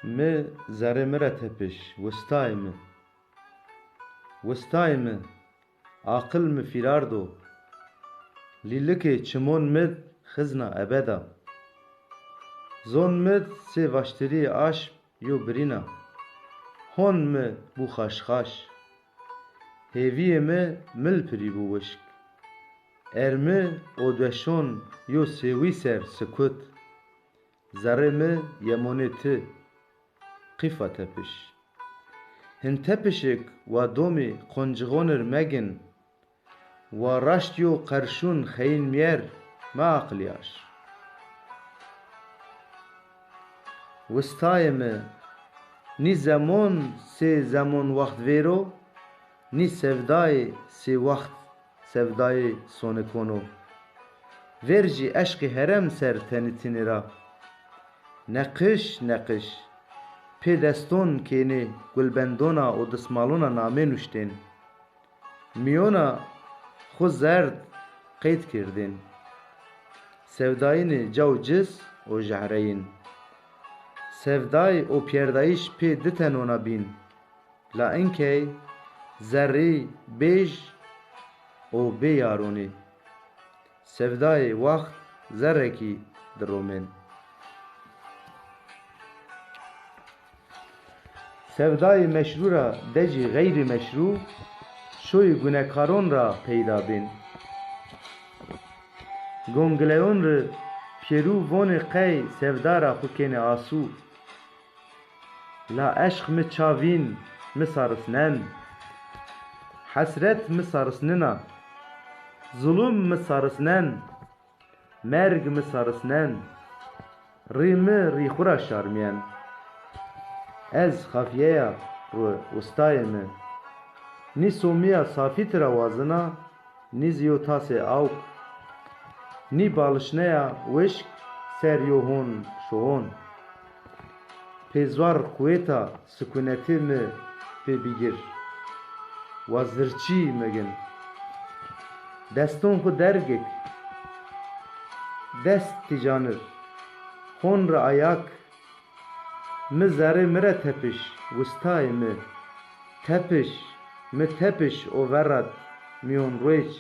mi zerê me re tepiş, westayê mi. Westayê mi, aqil mi fîrardo. Lîlikê çimon mid xizna ebeda. Zon mid sê vaştirî aşp yo birîna. Hon mi bû xaşxaş. Hêviyê mi mil pirî bû wişk. Ermi o dweşon yo sêwî ser sikut. Zerê mi yemonê ti, qîfa tepiş. Hin tepişek wa domê qonciğonir megin. Wa raşt yo qerşûn xeyîn miyer me aqilyaş. Westayê mi, nî zemon sê zemon wext vêro, nî sevdayê sê wext sevdayê sonêkono. Vêr jî eşqê herem ser tenê tinê ra. Neqiş neqiş, pê deston kênê gulbendona û dismalona namê nûştên. Mîyona xwe zerd qeyd kirdên. Sevdayînê caw cis û jehreyîn. Sevdayê û pêrdayîş pê di tenona bîn. La inkey zerrî bêj û bê yaronê. Sevdayê wext zerrekî diromên. Sevdayê meşrû ra de jî geyrî meşrû, şoyê gunehkaron ra peyda bên. Gongileyon ri pêrû vonê qey sevda ra xwe kêne asû. La eşq mi çavîn mi sarisnen. Hesret mi sarisnina. Zulüm mi sarisnen. Merg mi sarisnen. Rî mi rîxwe ra şarmiyen. Ez xafiyeya westayê mi, nî somiya safî tira wazina, nî ziyotasê awk, nî balişneya wişk ser yo hon şohon. Pêzwar kuwêta sikûnetê mi pê bîgir, wa zirçî migin. Deston xwe dergik, dest tîjanir, hon re ayak. Mi zerê mi re tepiş, westayê mi. Tepiş, mi tepiş o verrat miyon rêç.